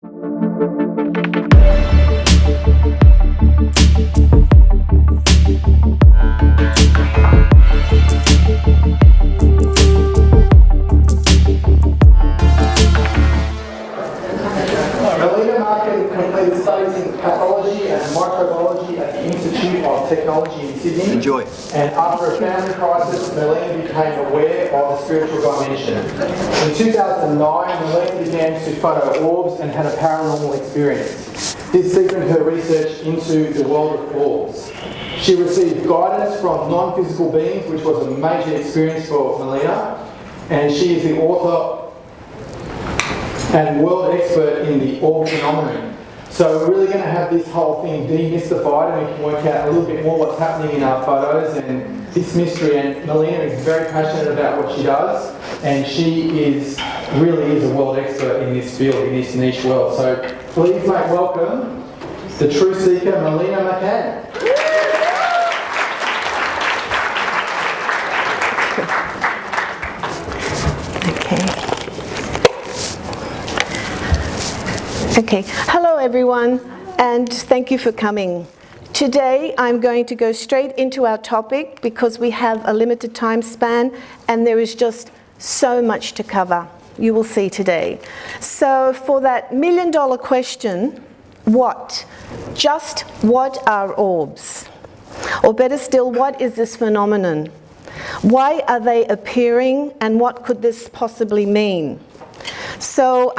Merlina Marcan completed studies in pathology and microbiology at the Institute of Technology in Sydney. Enjoy. And after a family crisis, Merlina became aware of the spiritual dimension. In 2009, Merlina began to photo orbs and had a paranormal experience. This deepened her research into the world of orbs. She received guidance from non-physical beings, which was a major experience for Merlina, and she is the author and world expert in the orb phenomenon. So we're really going to have this whole thing demystified, and we can work out a little bit more what's happening in our photos and this mystery. And Merlina is very passionate about what she does, and she really is a world expert in this field, in this niche world. So please make welcome the truth seeker, Merlina Marcan. Okay, hello everyone, and thank you for coming. Today I'm going to go straight into our topic because we have a limited time span and there is just so much to cover, you will see today. So for that million-dollar question, what? Just what are orbs? Or better still, what is this phenomenon? Why are they appearing and what could this possibly mean? So,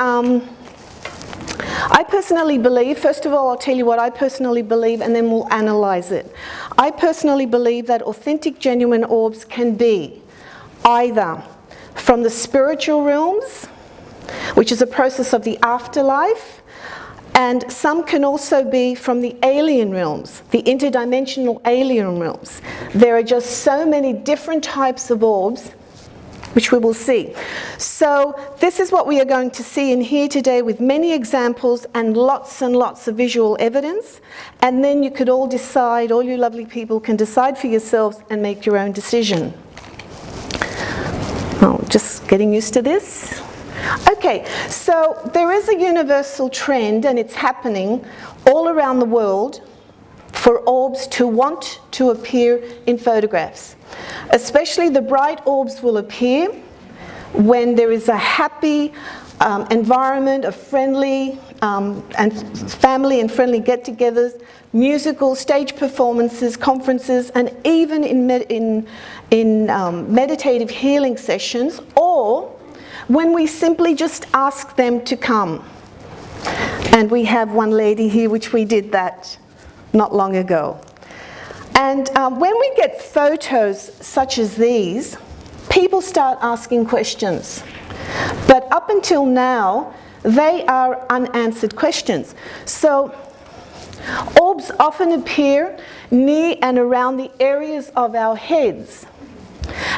I personally believe, first of all, I'll tell you what I personally believe and then we'll analyze it. I personally believe that authentic, genuine orbs can be either from the spiritual realms, which is a process of the afterlife, and some can also be from the alien realms, the interdimensional alien realms. There are just so many different types of orbs which we will see. So this is what we are going to see in here today with many examples and lots of visual evidence, and then you could all decide, all you lovely people can decide for yourselves and make your own decision. Oh, just getting used to this. Okay, so there is a universal trend and it's happening all around the world for orbs to want to appear in photographs. Especially the bright orbs will appear when there is a happy environment, a friendly and family and friendly get-togethers, musical stage performances, conferences, and even in meditative healing sessions, or when we simply just ask them to come. And we have one lady here which we did that not long ago. And when we get photos such as these, people start asking questions. But up until now, they are unanswered questions. So orbs often appear near and around the areas of our heads.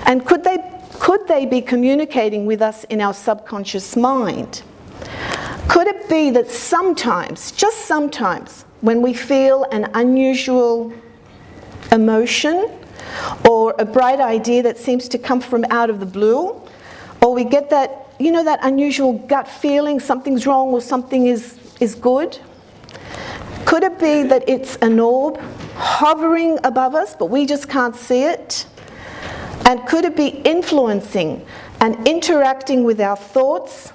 And could they be communicating with us in our subconscious mind? Could it be that sometimes, just sometimes, when we feel an unusual emotion or a bright idea that seems to come from out of the blue, or we get that, you know, that unusual gut feeling something's wrong or something is good? Could it be that it's an orb hovering above us but we just can't see it? And could it be influencing and interacting with our thoughts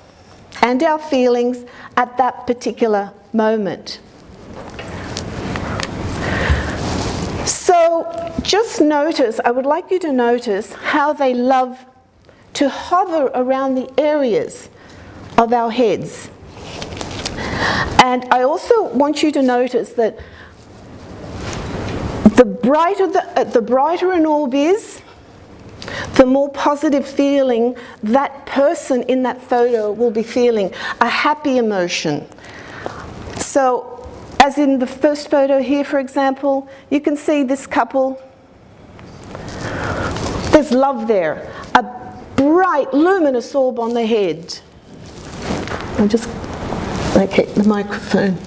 and our feelings at that particular moment? So just notice, I would like you to notice how they love to hover around the areas of our heads. And I also want you to notice that the brighter an orb is, the more positive feeling that person in that photo will be feeling, a happy emotion. So, as in the first photo here, for example, you can see this couple. There's love there. A bright, luminous orb on the head. Okay, the microphone.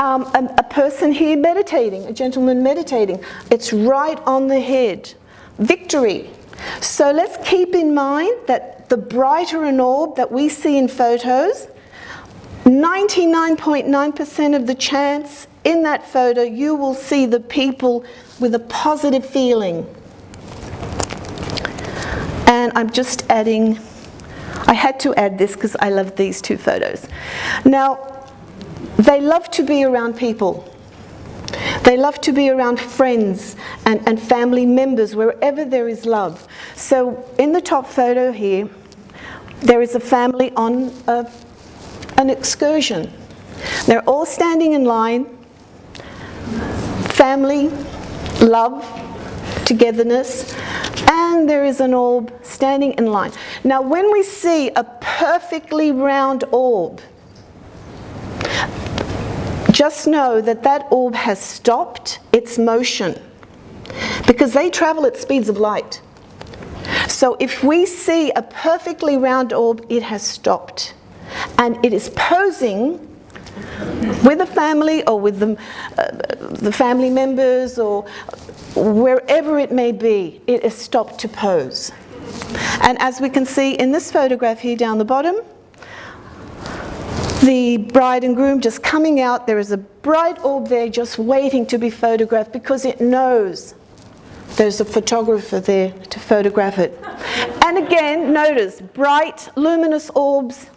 A person here meditating, a gentleman meditating. It's right on the head. Victory. So let's keep in mind that the brighter an orb that we see in photos, 99.9% of the chance in that photo you will see the people with a positive feeling. And I'm just adding, I had to add this because I love these two photos. Now, they love to be around people. They love to be around friends and family members wherever there is love. So in the top photo here, there is a family on an excursion. They're all standing in line. Family, love, togetherness, and there is an orb standing in line. Now when we see a perfectly round orb, just know that that orb has stopped its motion because they travel at speeds of light. So if we see a perfectly round orb, it has stopped. And it is posing with a family or with the family members or wherever it may be, it is stopped to pose. And as we can see in this photograph here down the bottom, the bride and groom just coming out, there is a bright orb there just waiting to be photographed because it knows there's a photographer there to photograph it. And again, notice, bright, luminous orbs.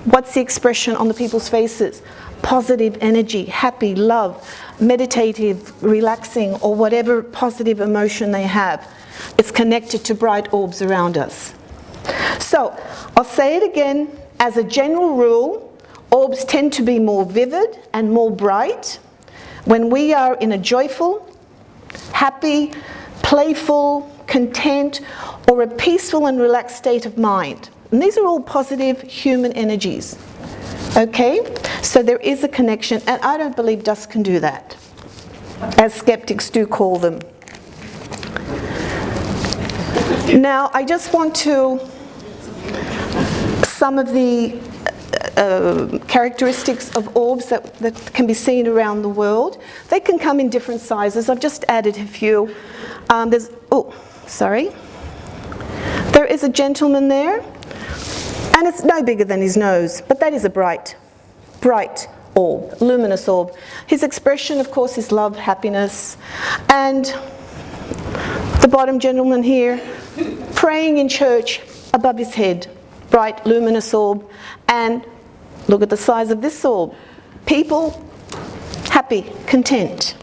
What's the expression on the people's faces? Positive energy, happy, love, meditative, relaxing, or whatever positive emotion they have. It's connected to bright orbs around us. So, I'll say it again, as a general rule, orbs tend to be more vivid and more bright when we are in a joyful, happy, playful, content, or a peaceful and relaxed state of mind. And these are all positive human energies. Okay? So there is a connection, and I don't believe dust can do that, as skeptics do call them. Now, I just want to, some of the characteristics of orbs that can be seen around the world. They can come in different sizes. I've just added a few. There is a gentleman there, and it's no bigger than his nose, but that is a bright orb, luminous orb. His expression, of course, is love, happiness, and the bottom gentleman here, praying in church above his head, bright, luminous orb, and look at the size of this orb. People, happy, content.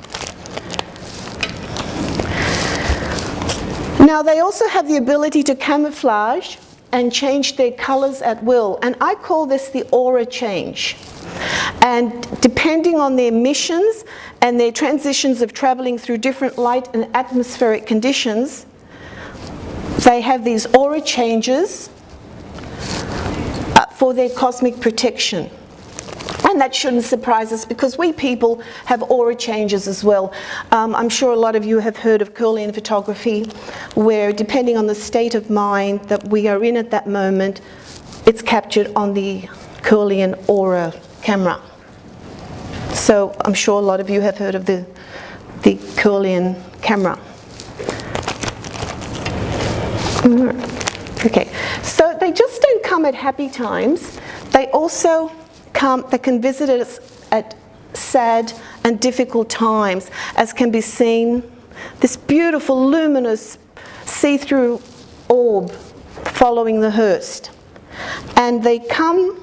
Now they also have the ability to camouflage and change their colors at will, and I call this the aura change. And depending on their missions and their transitions of traveling through different light and atmospheric conditions, they have these aura changes for their cosmic protection. And that shouldn't surprise us because we people have aura changes as well. I'm sure a lot of you have heard of Kirlian Photography, where depending on the state of mind that we are in at that moment, it's captured on the Kirlian aura camera. So I'm sure a lot of you have heard of the Kirlian camera. Okay, so they just don't come at happy times. They also they can visit us at sad and difficult times, as can be seen, this beautiful luminous see-through orb following the hearse. And they come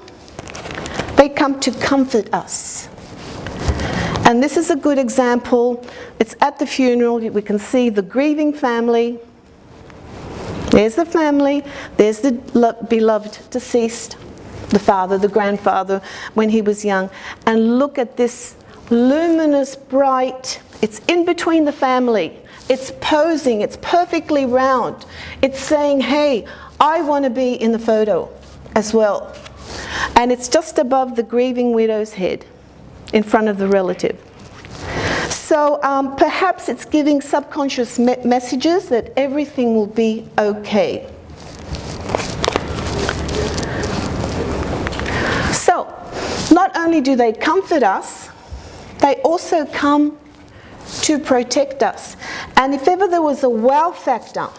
to comfort us. And this is a good example. It's at the funeral. We can see the grieving family. There's the family, there's the beloved deceased, the father, the grandfather, when he was young. And look at this luminous, bright, it's in between the family. It's posing, it's perfectly round. It's saying, hey, I want to be in the photo as well. And it's just above the grieving widow's head, in front of the relative. So perhaps it's giving subconscious messages that everything will be okay. So, not only do they comfort us, they also come to protect us. And if ever there was a wow factor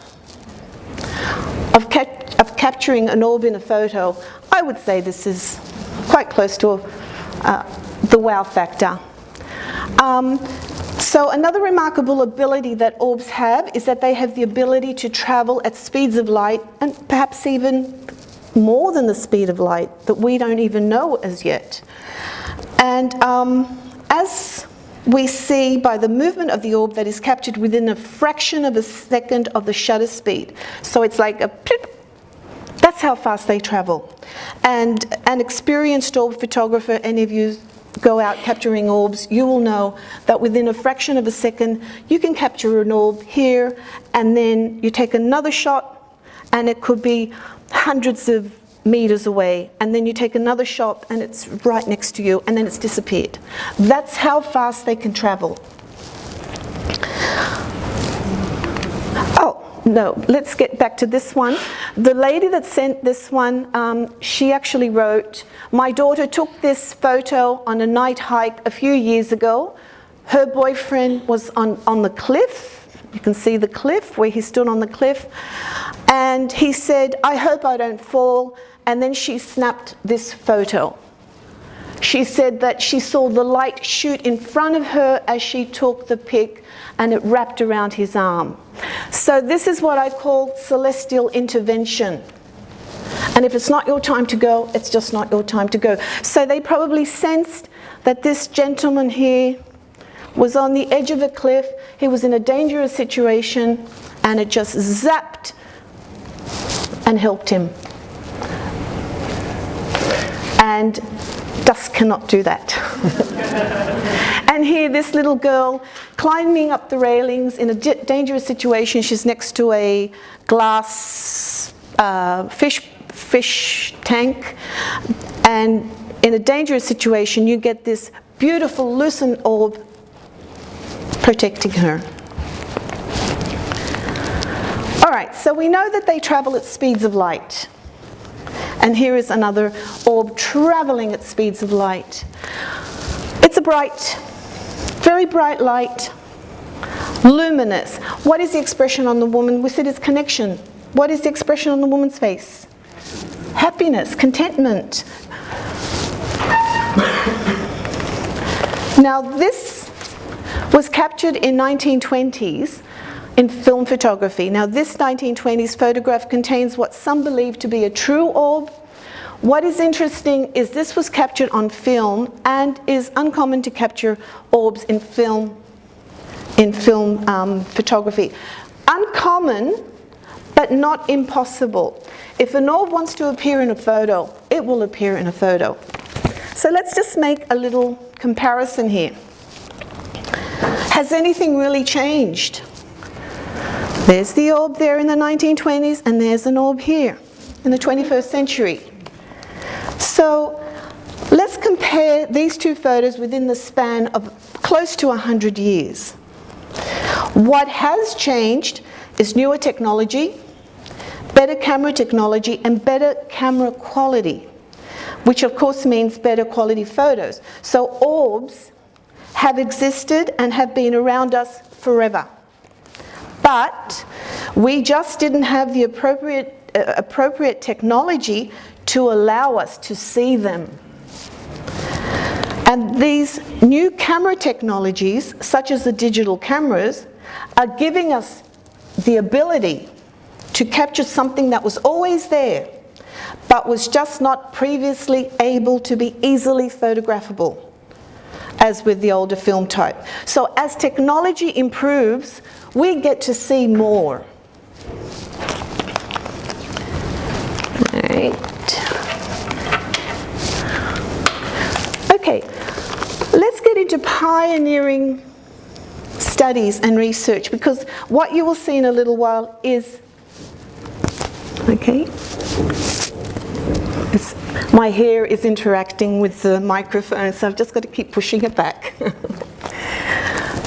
of capturing an orb in a photo, I would say this is quite close to the wow factor. So another remarkable ability that orbs have is that they have the ability to travel at speeds of light, and perhaps even more than the speed of light that we don't even know as yet. And as we see by the movement of the orb that is captured within a fraction of a second of the shutter speed. So it's like a pip. That's how fast they travel. And an experienced orb photographer, any of you go out capturing orbs, you will know that within a fraction of a second you can capture an orb here, and then you take another shot and it could be hundreds of meters away, and then you take another shot and it's right next to you, and then it's disappeared. That's how fast they can travel. Oh, no, let's get back to this one. The lady that sent this one, she actually wrote, "My daughter took this photo on a night hike a few years ago. Her boyfriend was on the cliff. You can see the cliff, where he stood on the cliff. And he said, 'I hope I don't fall.' And then she snapped this photo. She said that she saw the light shoot in front of her as she took the pic, and it wrapped around his arm." So this is what I call celestial intervention. And if it's not your time to go, it's just not your time to go. So they probably sensed that this gentleman here was on the edge of a cliff, he was in a dangerous situation, and it just zapped and helped him. And dust cannot do that. And here, this little girl climbing up the railings in a dangerous situation. She's next to a glass fish tank, and in a dangerous situation, you get this beautiful lucent orb protecting her. All right, so we know that they travel at speeds of light. And here is another orb traveling at speeds of light. It's a bright, very bright light, luminous. What is the expression on the woman? We said it's connection. What is the expression on the woman's face? Happiness, contentment. Now this was captured in 1920s in film photography. Now this 1920s photograph contains what some believe to be a true orb. What is interesting is this was captured on film, and is uncommon to capture orbs in film photography. Uncommon, but not impossible. If an orb wants to appear in a photo, it will appear in a photo. So let's just make a little comparison here. Has anything really changed? There's the orb there in the 1920s, and there's an orb here in the 21st century. So let's compare these two photos within the span of close to 100 years. What has changed is newer technology, better camera technology, and better camera quality, which of course means better quality photos. So orbs have existed and have been around us forever. But we just didn't have the appropriate technology to allow us to see them. And these new camera technologies, such as the digital cameras, are giving us the ability to capture something that was always there, but was just not previously able to be easily photographable, as with the older film type. So as technology improves, we get to see more. Right. Okay, let's get into pioneering studies and research, because what you will see in a little while is, okay, my hair is interacting with the microphone, so I've just got to keep pushing it back.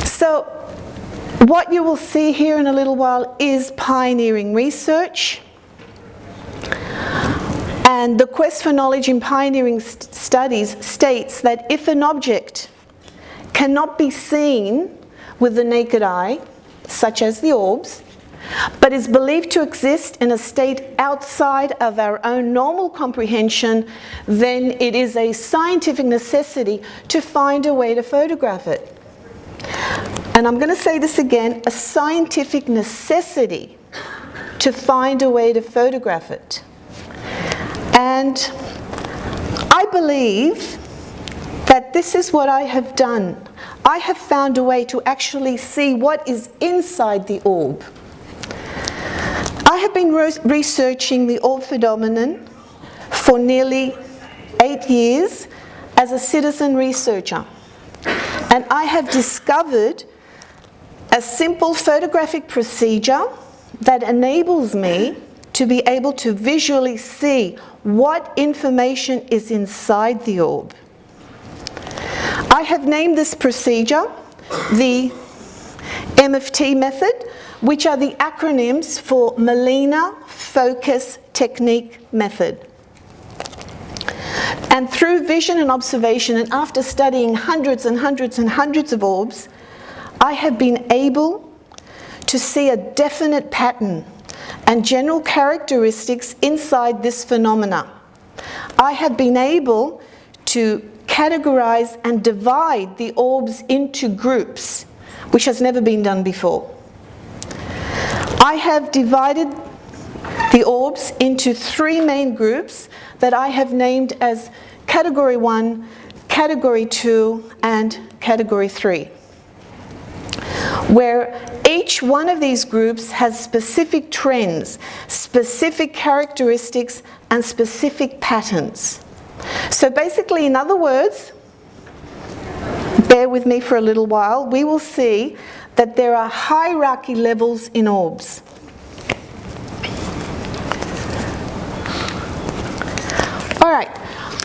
So what you will see here in a little while is pioneering research. And the quest for knowledge in pioneering studies states that if an object cannot be seen with the naked eye, such as the orbs, but is believed to exist in a state outside of our own normal comprehension, then it is a scientific necessity to find a way to photograph it. And I'm going to say this again, a scientific necessity to find a way to photograph it. And I believe that this is what I have done. I have found a way to actually see what is inside the orb. I have been researching the orb phenomenon for nearly 8 years as a citizen researcher. And I have discovered a simple photographic procedure that enables me to be able to visually see what information is inside the orb. I have named this procedure the MFT Method, which are the acronyms for Merlina Focus Technique Method. And through vision and observation, and after studying hundreds and hundreds and hundreds of orbs, I have been able to see a definite pattern and general characteristics inside this phenomena. I have been able to categorize and divide the orbs into groups, which has never been done before. I have divided the orbs into 3 main groups that I have named as Category 1, Category 2, and Category 3, where each one of these groups has specific trends, specific characteristics, and specific patterns. So basically, in other words, bear with me for a little while, we will see that there are hierarchy levels in orbs. All right,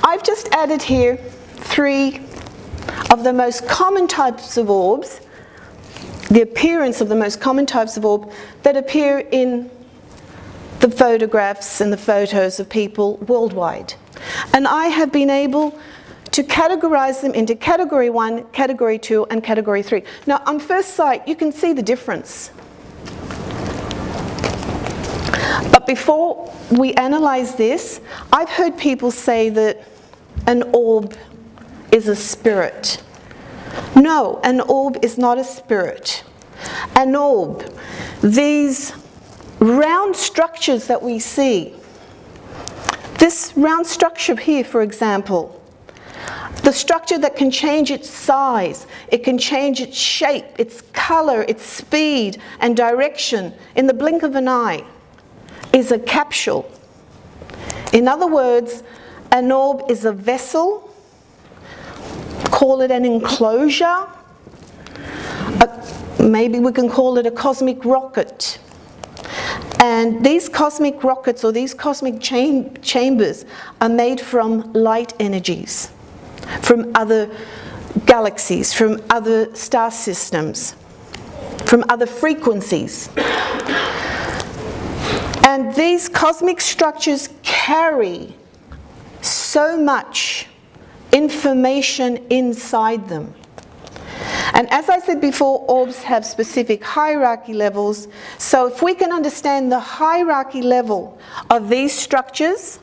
I've just added here 3 of the most common types of orbs, the appearance of the most common types of orb that appear in the photographs and the photos of people worldwide. And I have been able to categorize them into Category 1, Category 2, and Category 3. Now, on first sight, you can see the difference. But before we analyze this, I've heard people say that an orb is a spirit. No, an orb is not a spirit. An orb, these round structures that we see, this round structure here, for example, the structure that can change its size, it can change its shape, its color, its speed and direction in the blink of an eye, is a capsule. In other words, an orb is a vessel, call it an enclosure, maybe we can call it a cosmic rocket. And these cosmic rockets or these cosmic chambers are made from light energies, from other galaxies, from other star systems, from other frequencies. And these cosmic structures carry so much information inside them. And as I said before, orbs have specific hierarchy levels. So if we can understand the hierarchy level of these structures,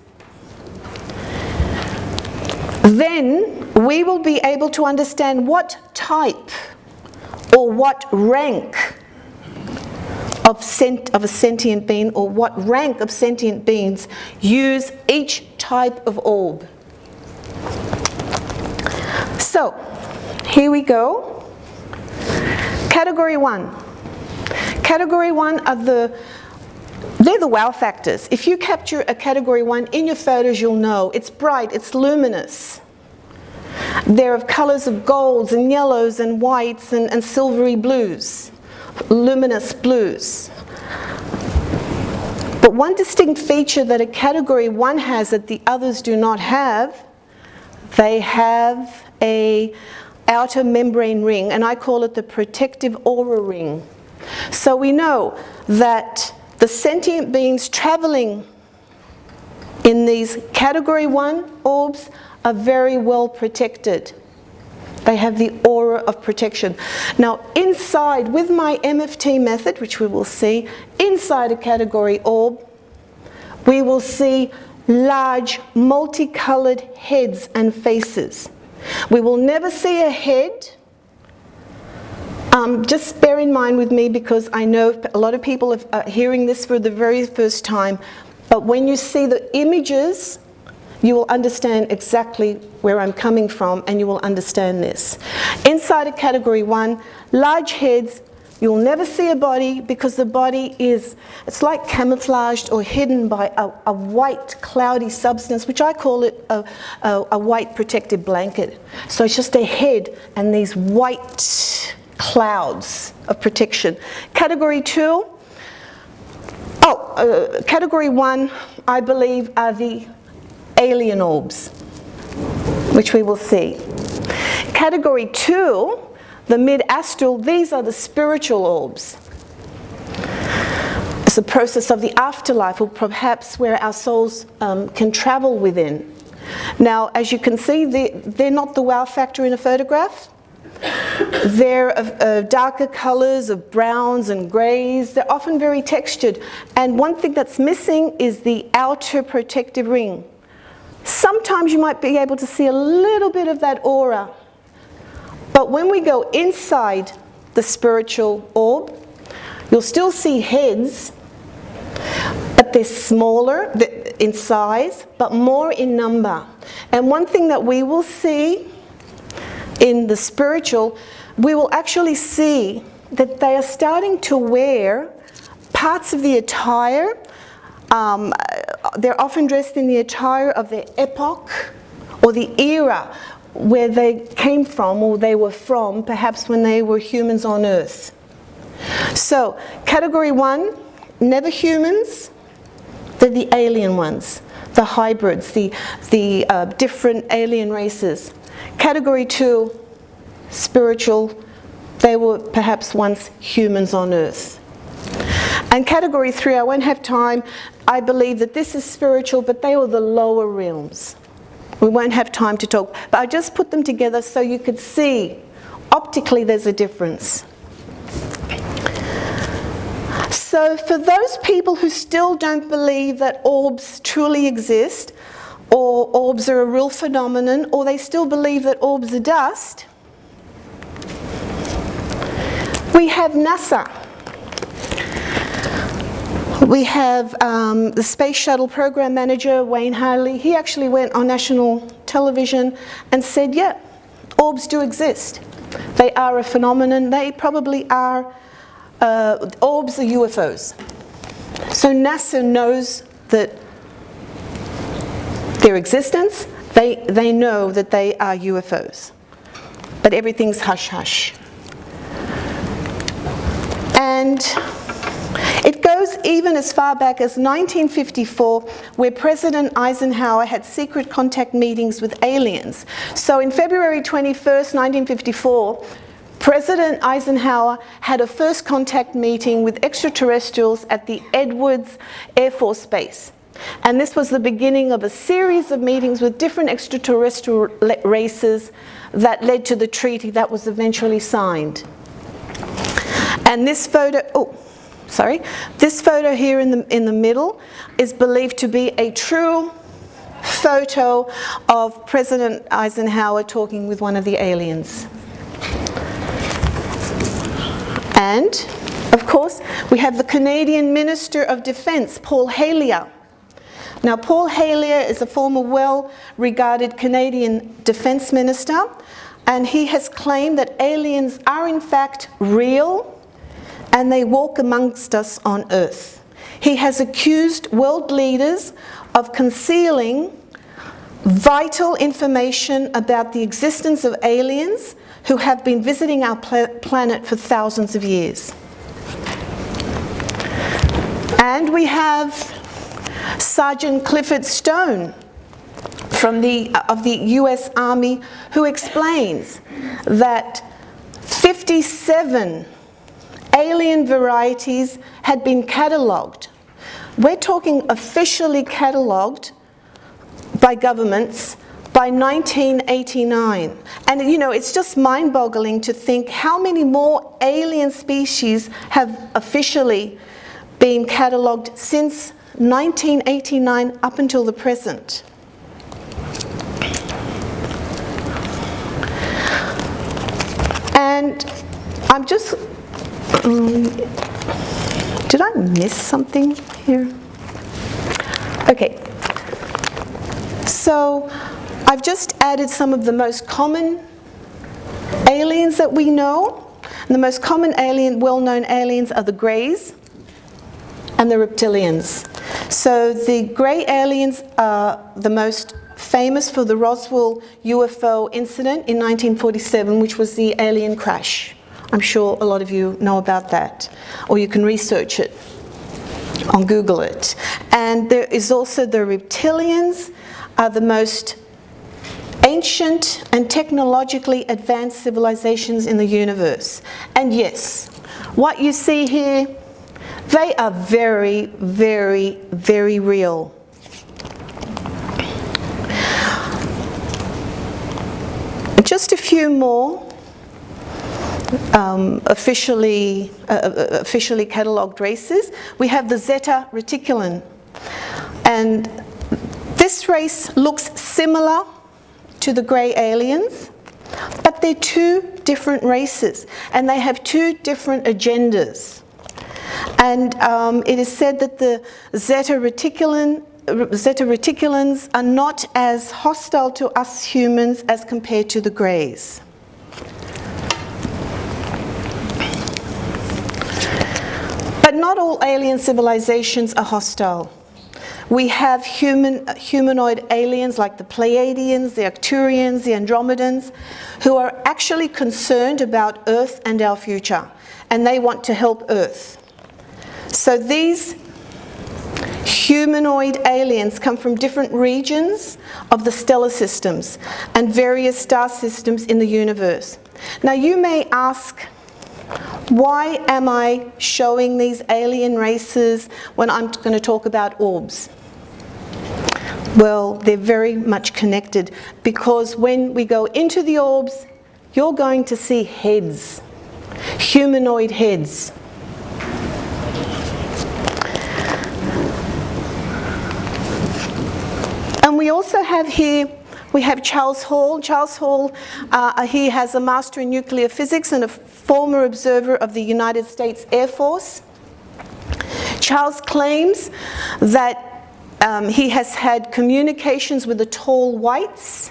then we will be able to understand what type or what rank of a sentient being, or what rank of sentient beings use each type of orb. So, here we go. Category 1. Category 1 are they're the wow factors. If you capture a Category 1 in your photos, you'll know it's bright, it's luminous. They're of colors of golds and yellows and whites and silvery blues, luminous blues. But one distinct feature that a Category 1 has that the others do not have, they have a outer membrane ring, and I call it the protective aura ring. So we know that the sentient beings traveling in these Category 1 orbs are very well protected. They have the aura of protection. Now inside, with my MFT method, which we will see, inside a category orb, we will see large multicolored heads and faces. We will never see a head. Just bear in mind with me, because I know a lot of people are hearing this for the very first time, but when you see the images, you will understand exactly where I'm coming from, and you will understand this. Inside a category 1, large heads, you'll never see a body, because the body it's like camouflaged or hidden by a white cloudy substance, which I call it a white protective blanket. So it's just a head and these white clouds of protection. Category 2, category 1, I believe, are the alien orbs, which we will see. Category 2, the mid-astral, these are the spiritual orbs. It's a process of the afterlife, or perhaps where our souls can travel within. Now, as you can see, they're not the wow factor in a photograph. They're of darker colors, of browns and grays. They're often very textured. And one thing that's missing is the outer protective ring. Sometimes you might be able to see a little bit of that aura. But when we go inside the spiritual orb, you'll still see heads, but they're smaller in size, but more in number. And one thing that we will see in the spiritual, we will actually see that they are starting to wear parts of the attire. They're often dressed in the attire of their epoch or the era where they came from, or they were from, perhaps when they were humans on Earth. So, category 1, never humans, they're the alien ones, the hybrids, the different alien races. Category 2, spiritual, they were perhaps once humans on Earth. And category 3, I won't have time, I believe that this is spiritual, but they were the lower realms. We won't have time to talk, but I just put them together so you could see, optically there's a difference. So for those people who still don't believe that orbs truly exist, or orbs are a real phenomenon, or they still believe that orbs are dust, we have NASA. We have the Space Shuttle Program Manager, Wayne Harley. He actually went on national television and said, yeah, orbs do exist. They are a phenomenon. They probably are, orbs are UFOs. So NASA knows that their existence, they know that they are UFOs. But everything's hush-hush. And it goes even as far back as 1954, where President Eisenhower had secret contact meetings with aliens. So in February 21st, 1954, President Eisenhower had a first contact meeting with extraterrestrials at the Edwards Air Force Base. And this was the beginning of a series of meetings with different extraterrestrial races that led to the treaty that was eventually signed. And this photo, this photo here in the middle is believed to be a true photo of President Eisenhower talking with one of the aliens. And, of course, we have the Canadian Minister of Defence, Paul Hellyer. Now, Paul Hellyer is a former well-regarded Canadian Defence Minister, and he has claimed that aliens are in fact real and they walk amongst us on Earth. He has accused world leaders of concealing vital information about the existence of aliens who have been visiting our planet for thousands of years. And we have Sergeant Clifford Stone of the US Army, who explains that 57 alien varieties had been catalogued. We're talking officially catalogued by governments by 1989. And you know, it's just mind-boggling to think how many more alien species have officially been catalogued since 1989 up until the present. And I'm just, did I miss something here? Okay, so I've just added some of the most common aliens that we know. And the most common well-known aliens are the greys and the reptilians. So the grey aliens are the most famous for the Roswell UFO incident in 1947, which was the alien crash. I'm sure a lot of you know about that, or you can research it on Google it. And there is also the reptilians, are the most ancient and technologically advanced civilizations in the universe. And yes, what you see here, they are very, very, very real. Just a few more officially catalogued races. We have the Zeta Reticulan, and this race looks similar to the grey aliens, but they're two different races, and they have two different agendas. And it is said that the Zeta Reticulans are not as hostile to us humans as compared to the greys. But not all alien civilizations are hostile. We have humanoid aliens like the Pleiadians, the Arcturians, the Andromedans, who are actually concerned about Earth and our future, and they want to help Earth. So these humanoid aliens come from different regions of the stellar systems and various star systems in the universe. Now you may ask, why am I showing these alien races when I'm going to talk about orbs? Well, they're very much connected, because when we go into the orbs, you're going to see heads, humanoid heads. And we also have here, we have Charles Hall. Charles Hall, he has a master in nuclear physics and a former observer of the United States Air Force. Charles claims that he has had communications with the tall whites,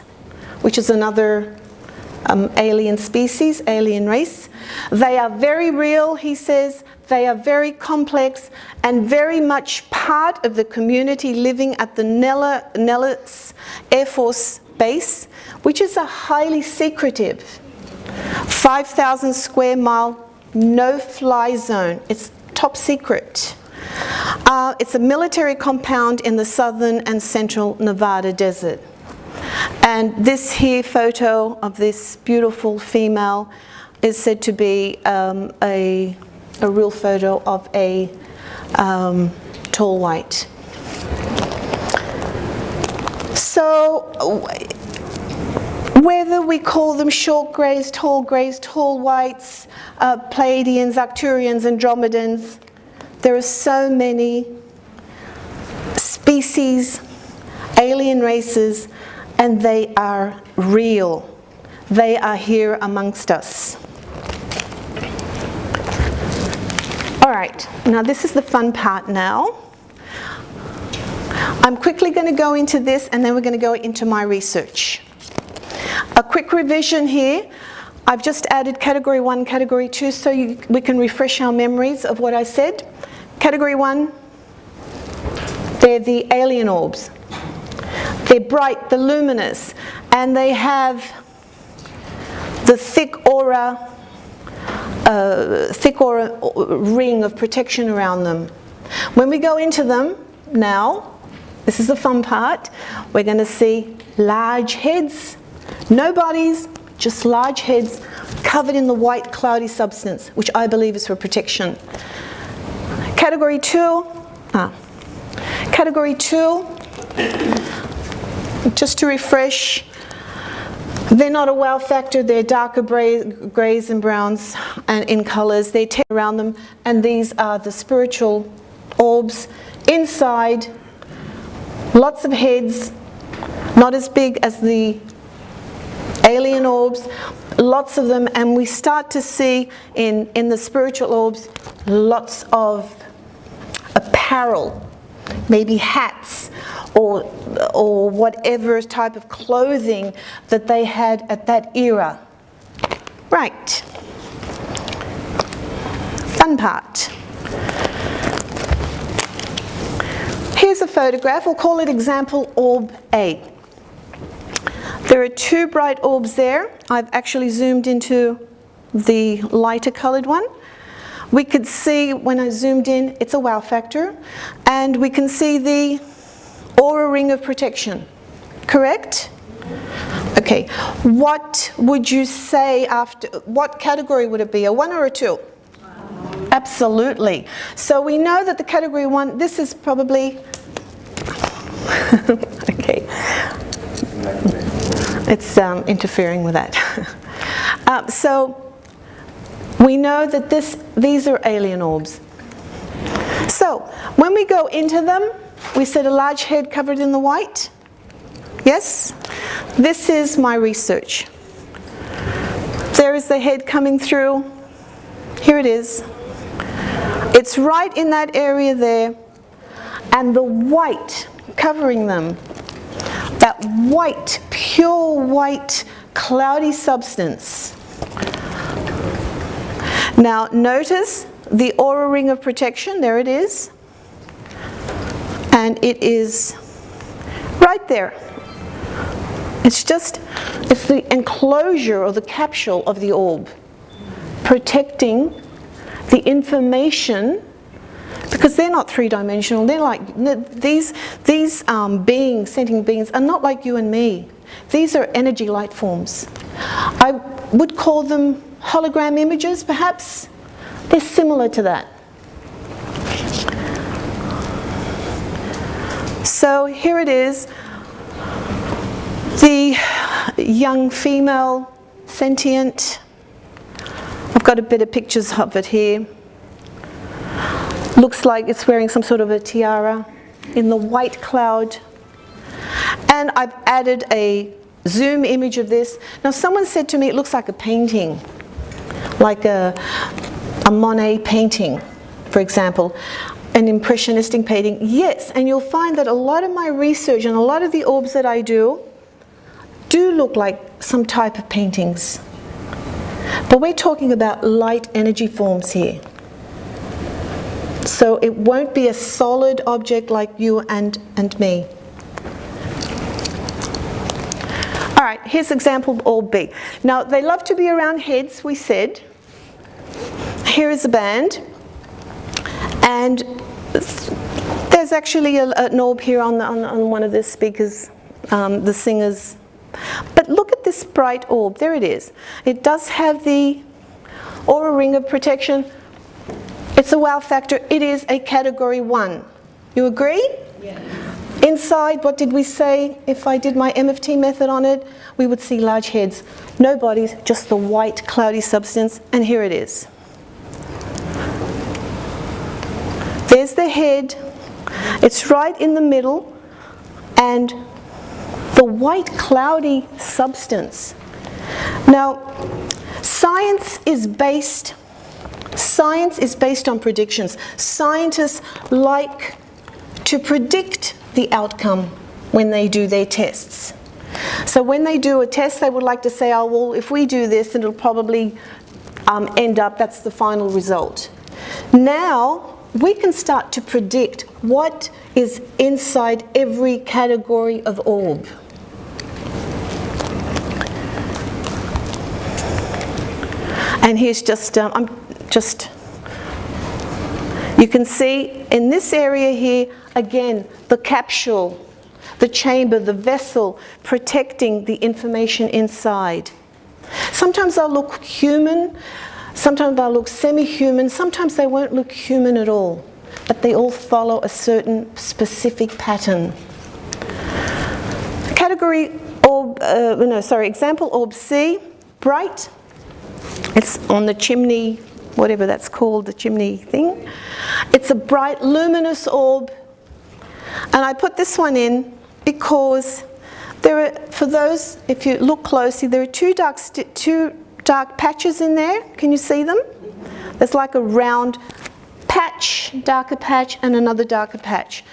which is another alien species, alien race. They are very real, he says. They are very complex and very much part of the community living at the Nellis Air Force Base, which is a highly secretive 5,000 square mile no-fly zone. It's top secret. It's a military compound in the southern and central Nevada desert. And this here photo of this beautiful female is said to be a real photo of a tall white. So whether we call them short greys, tall whites, Pleiadians, Arcturians, Andromedans, there are so many species, alien races, and they are real. They are here amongst us. All right, now this is the fun part now. I'm quickly going to go into this, and then we're going to go into my research. A quick revision here. I've just added category 1, category 2, so we can refresh our memories of what I said. Category 1, they're the alien orbs. They're bright, they're luminous, and they have the thick aura ring of protection around them. When we go into them now, this is the fun part, we're going to see large heads, no bodies, just large heads covered in the white cloudy substance, which I believe is for protection. Category 2, just to refresh, They're not a wow factor, they're darker greys and browns and in colors. They tend around them, and these are the spiritual orbs. Inside, lots of heads, not as big as the alien orbs, lots of them, and we start to see in the spiritual orbs lots of apparel, maybe hats or whatever type of clothing that they had at that era. Right. Fun part. Here's a photograph. We'll call it example orb A. There are two bright orbs there. I've actually zoomed into the lighter colored one. We could see, when I zoomed in, it's a wow factor, and we can see the aura ring of protection. Correct? Okay. What would you say after, what category would it be, a 1 or a 2? Absolutely. So we know that the category 1, this is probably, okay, it's interfering with that. So we know that these are alien orbs. So when we go into them, we said a large head covered in the white. Yes? This is my research. There is the head coming through. Here it is. It's right in that area there. And the white covering them, that white, pure white, cloudy substance. Now notice the aura ring of protection, there it is. And it is right there. It's the enclosure or the capsule of the orb, protecting the information, because they're not three-dimensional. They're like, these beings, sentient beings, are not like you and me. These are energy light forms. I would call them hologram images, perhaps. They're similar to that. So here it is, the young female sentient. I've got a bit of pictures of it here. Looks like it's wearing some sort of a tiara in the white cloud. And I've added a zoom image of this. Now someone said to me it looks like a painting, like a Monet painting, for example, an impressionistic painting. Yes, and you'll find that a lot of my research and a lot of the orbs that I do look like some type of paintings. But we're talking about light energy forms here. So it won't be a solid object like you and me. All right, here's example orb B. Now, they love to be around heads, we said. Here is a band. And there's actually an orb here on one of the speakers, the singers. But look at this bright orb. There it is. It does have the aura ring of protection. It's a wow factor. It is a category 1. You agree? Yeah. Inside, what did we say? If I did my MFT method on it, we would see large heads. No bodies, just the white cloudy substance. And here it is. There's the head. It's right in the middle. And the white cloudy substance. Now, science is based on predictions. Scientists like to predict the outcome when they do their tests. So when they do a test, they would like to say, oh, well, if we do this, it'll probably end up, that's the final result. Now, we can start to predict what is inside every category of orb. And here's you can see in this area here, again, the capsule, the chamber, the vessel, protecting the information inside. Sometimes they'll look human, sometimes they'll look semi-human, sometimes they won't look human at all, but they all follow a certain specific pattern. Category example orb C, bright. It's on the chimney, whatever that's called, the chimney thing. It's a bright, luminous orb. And I put this one in because there are, for those, if you look closely, there are two dark patches in there. Can you see them? There's like a round patch, darker patch, and another darker patch.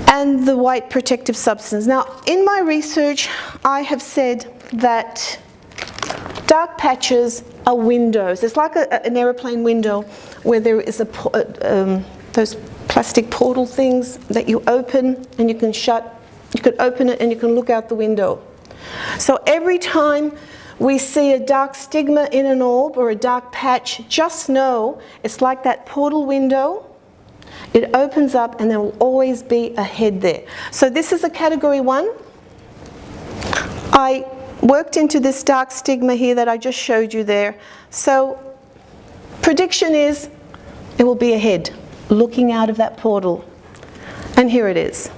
And the white protective substance. Now, in my research, I have said that dark patches are windows. It's like an aeroplane window where there is those plastic portal things that you open and you can shut. You can open it and you can look out the window. So every time we see a dark stigma in an orb or a dark patch, just know it's like that portal window. It opens up and there will always be a head there. So this is a category 1. I worked into this dark stigma here that I just showed you there. So prediction is it will be a head looking out of that portal. And here it is.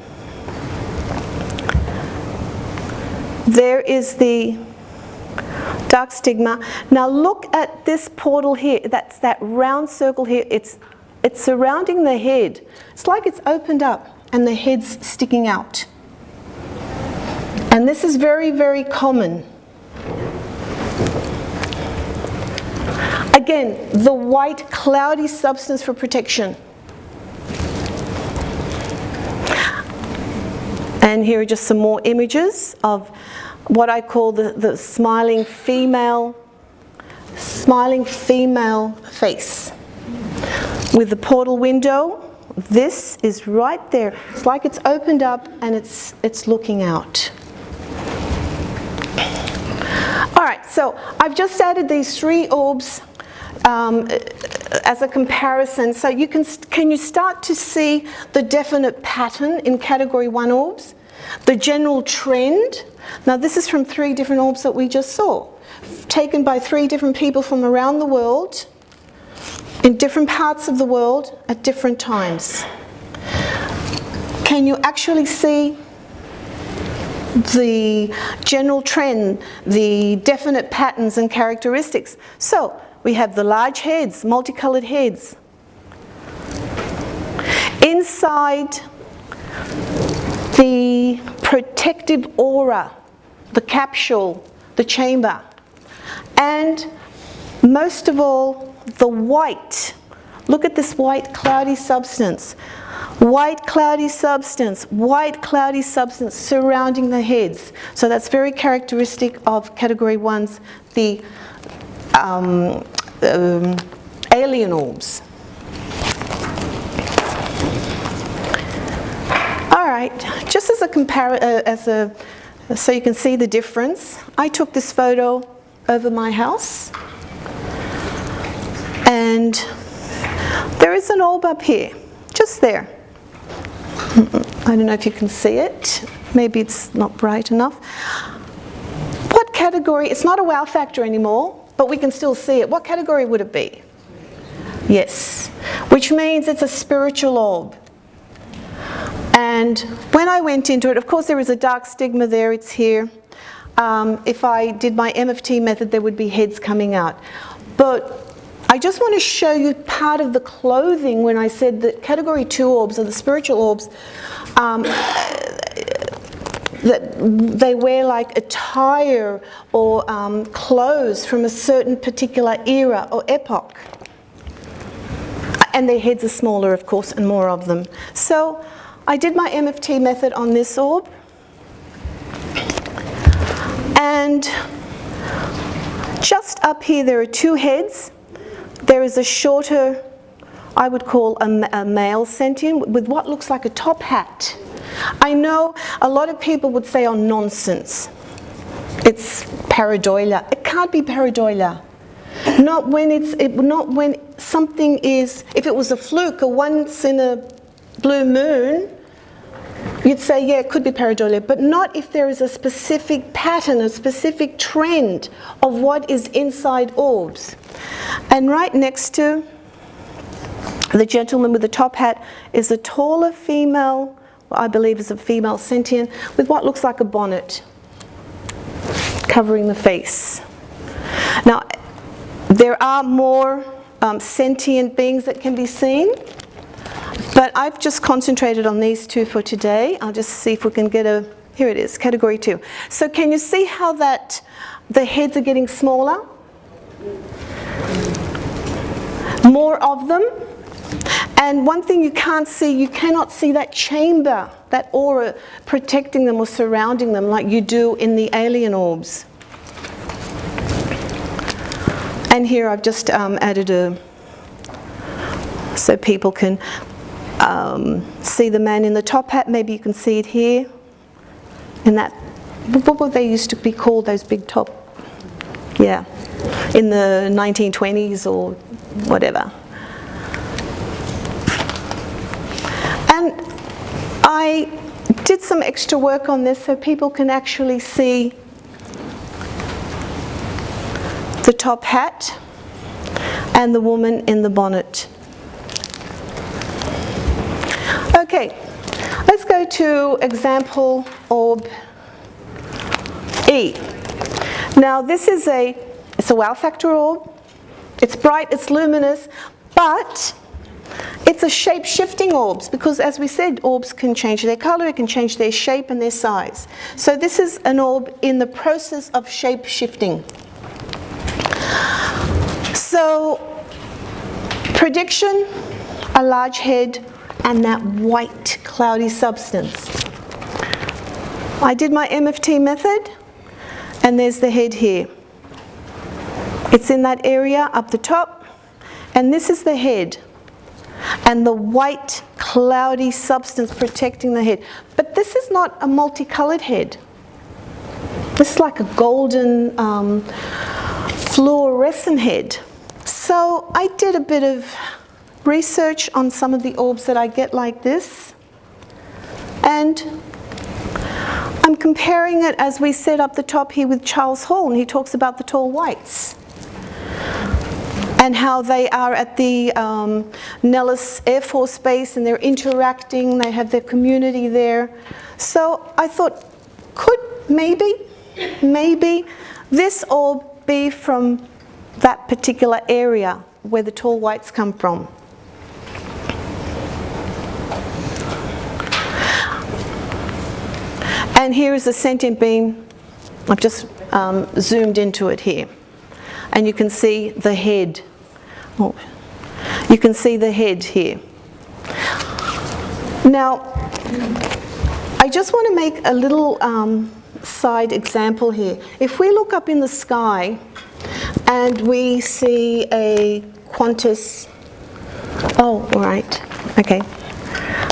There is the dark stigma. Now look at this portal here. That's that round circle here. It's surrounding the head. It's like it's opened up and the head's sticking out. And this is very, very common. Again, the white cloudy substance for protection. And here are just some more images of what I call the smiling female face. With the portal window, this is right there. It's like it's opened up and it's looking out. All right, so I've just added these 3 orbs as a comparison. So can you start to see the definite pattern in category 1 orbs? The general trend. Now this is from 3 different orbs that we just saw, taken by 3 different people from around the world, in different parts of the world at different times. Can you actually see the general trend, the definite patterns and characteristics? So we have the large heads, multicolored heads. Inside the protective aura, the capsule, the chamber, and most of all, the white. Look at this white cloudy substance. White cloudy substance surrounding the heads. So that's very characteristic of category 1's, the alien orbs. All right, just as a so you can see the difference, I took this photo over my house. And there is an orb up here, just there. I don't know if you can see it. Maybe it's not bright enough. What category? It's not a wow factor anymore, but we can still see it. What category would it be? Yes, which means it's a spiritual orb. And when I went into it, of course there is a dark stigma there, it's here. If I did my MFT method, there would be heads coming out. But I just want to show you part of the clothing when I said that category 2 orbs are the spiritual orbs. That they wear like attire or clothes from a certain particular era or epoch. And their heads are smaller, of course, and more of them. So I did my MFT method on this orb. And just up here there are 2 heads. There is a shorter, I would call a male sentient with what looks like a top hat. I know a lot of people would say, oh, nonsense. It's pareidolia. It can't be pareidolia. Not when something is, if it was a fluke, a once in a blue moon, you'd say, yeah, it could be pareidolia, but not if there is a specific pattern, a specific trend of what is inside orbs. And right next to the gentleman with the top hat is a taller female what I believe is a female sentient, with what looks like a bonnet covering the face. Now, there are more sentient beings that can be seen, but I've just concentrated on these two for today. I'll just see if we can get a, here it is, category 2. So can you see how that the heads are getting smaller? More of them. And one thing you can't see, you cannot see that chamber, that aura protecting them or surrounding them like you do in the alien orbs. And here I've just added a, so people can see the man in the top hat. Maybe you can see it here. In that, what were they used to be called, those big top, yeah, in the 1920s or whatever. And I did some extra work on this so people can actually see the top hat and the woman in the bonnet. Okay, let's go to example orb E. Now this is it's a wow factor orb. It's bright, it's luminous, but it's a shape-shifting orbs, because as we said, orbs can change their color, it can change their shape and their size. So this is an orb in the process of shape-shifting. So, prediction, a large head and that white cloudy substance. I did my MFT method, and there's the head here. It's in that area up the top, and this is the head. And the white cloudy substance protecting the head. But this is not a multicolored head. This is like a golden fluorescent head. So I did a bit of research on some of the orbs that I get like this. And I'm comparing it, as we said up the top here, with Charles Hall, and he talks about the tall whites. And how they are at the Nellis Air Force Base, and they're interacting, they have their community there. So I thought, could maybe this orb be from that particular area where the tall whites come from? And here is a sentient being. I've just zoomed into it here. And you can see the head. Oh, you can see the head here. Now, I just want to make a little side example here. If we look up in the sky and we see a Qantas, oh, all right, okay.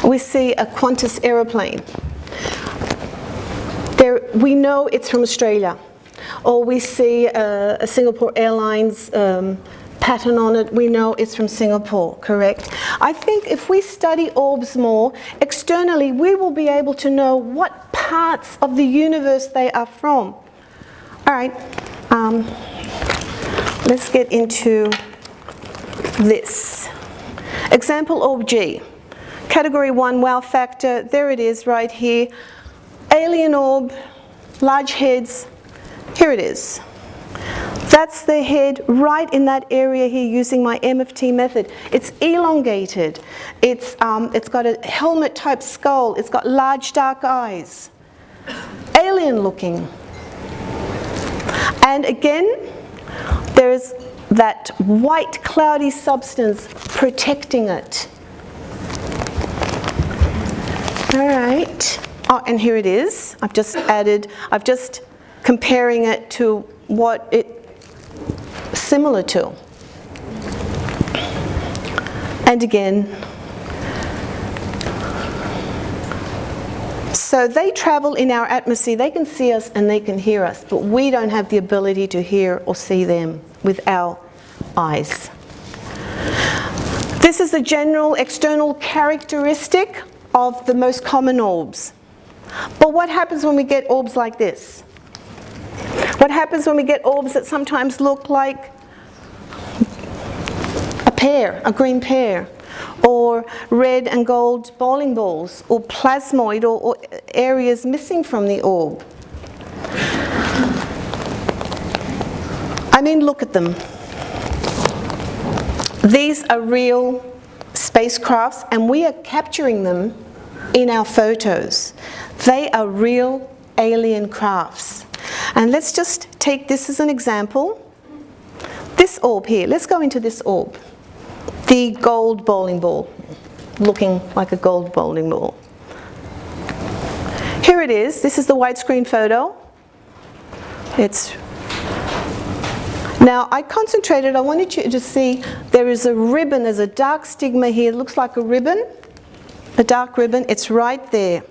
We see a Qantas aeroplane. There, we know it's from Australia. Or we see a Singapore Airlines pattern on it, we know it's from Singapore, correct? I think if we study orbs more externally, we will be able to know what parts of the universe they are from. All right, let's get into this. Example orb G. Category 1, wow factor, there it is right here. Alien orb, large heads. Here it is. That's the head right in that area here using my MFT method. It's elongated. It's got a helmet type skull. It's got large dark eyes. Alien looking. And again, there's that white cloudy substance protecting it. All right. Oh, and here it is. I've just comparing it to what it's similar to. And again, so they travel in our atmosphere. They can see us and they can hear us, but we don't have the ability to hear or see them with our eyes. This is the general external characteristic of the most common orbs. But what happens when we get orbs like this? What happens when we get orbs that sometimes look like a pear, a green pear, or or red and gold bowling balls, or plasmoid, or areas missing from the orb. I mean, look at them. These are real spacecrafts, and we are capturing them in our photos. They are real alien crafts. And let's just take this as an example. This orb here, let's go into this orb. The gold bowling ball, looking like a gold bowling ball. Here it is. This is the widescreen photo. Now I concentrated, I wanted you to see there is a ribbon, there's a dark stigma here. It looks like a ribbon, a dark ribbon. It's right there.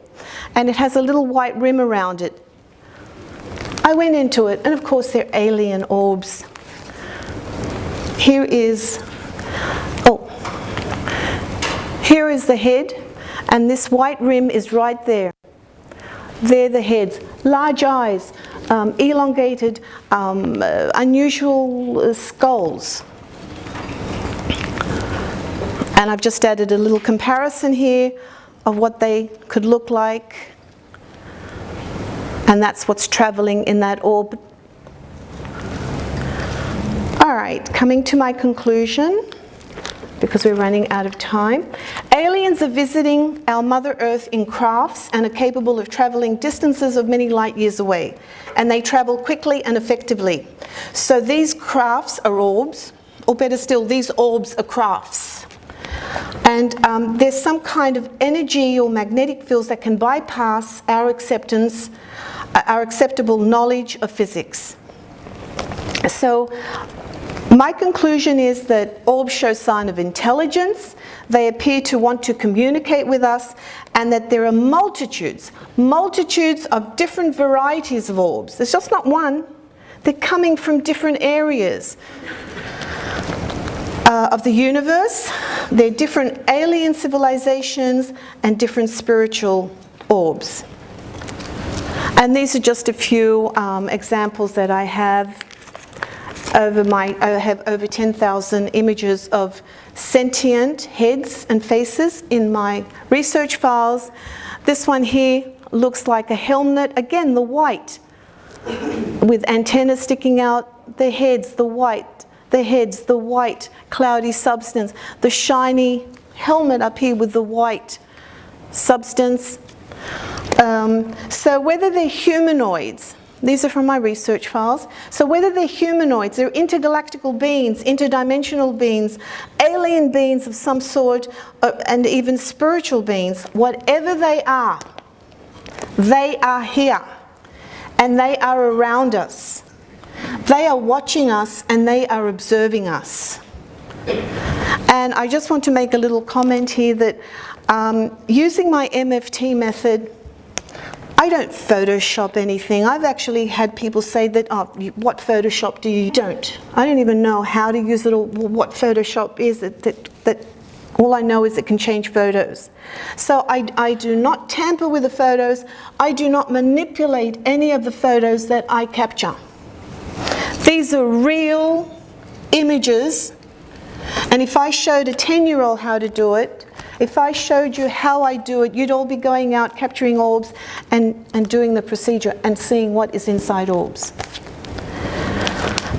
And it has a little white rim around it. I went into it, and of course they're alien orbs. Here is the head, and this white rim is right there. They're the heads. Large eyes, elongated, unusual skulls. And I've just added a little comparison here of what they could look like. And that's what's traveling in that orb. All right, coming to my conclusion, because we're running out of time. Aliens are visiting our Mother Earth in crafts and are capable of traveling distances of many light years away. And they travel quickly and effectively. So these crafts are orbs, or better still, these orbs are crafts. And there's some kind of energy or magnetic fields that can bypass our acceptance, our acceptable knowledge of physics. So my conclusion is that orbs show sign of intelligence, they appear to want to communicate with us, and that there are multitudes of different varieties of orbs. There's just not one. They're coming from different areas of the universe. They're different alien civilizations and different spiritual orbs. And these are just a few examples that I have. I have over 10,000 images of sentient heads and faces in my research files. This one here looks like a helmet. Again, the white, with antennas sticking out, the heads, the white, cloudy substance, the shiny helmet up here with the white substance. So whether they're humanoids, these are from my research files. So whether they're humanoids, they're intergalactical beings, interdimensional beings, alien beings of some sort, and even spiritual beings, whatever they are here. And they are around us. They are watching us and they are observing us. And I just want to make a little comment here that using my MFT method, I don't Photoshop anything. I've actually had people say that, oh, what Photoshop do you? Don't. I don't even know how to use it or what Photoshop is. That all I know is it can change photos. So I do not tamper with the photos. I do not manipulate any of the photos that I capture. These are real images. And if I showed a 10-year-old how to do it, if I showed you how I do it, you'd all be going out capturing orbs and doing the procedure and seeing what is inside orbs.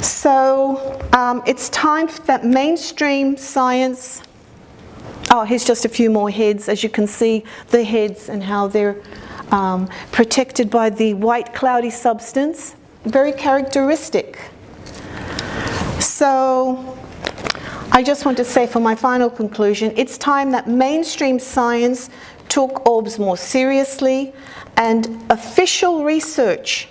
So it's time that mainstream science. Oh, here's just a few more heads. As you can see, the heads and how they're protected by the white cloudy substance. Very characteristic. So I just want to say for my final conclusion, it's time that mainstream science took orbs more seriously and official research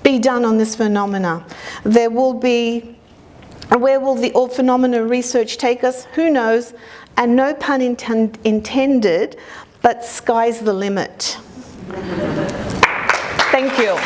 be done on this phenomena. Where will the orb phenomena research take us? Who knows? And no pun intended, but sky's the limit. Thank you.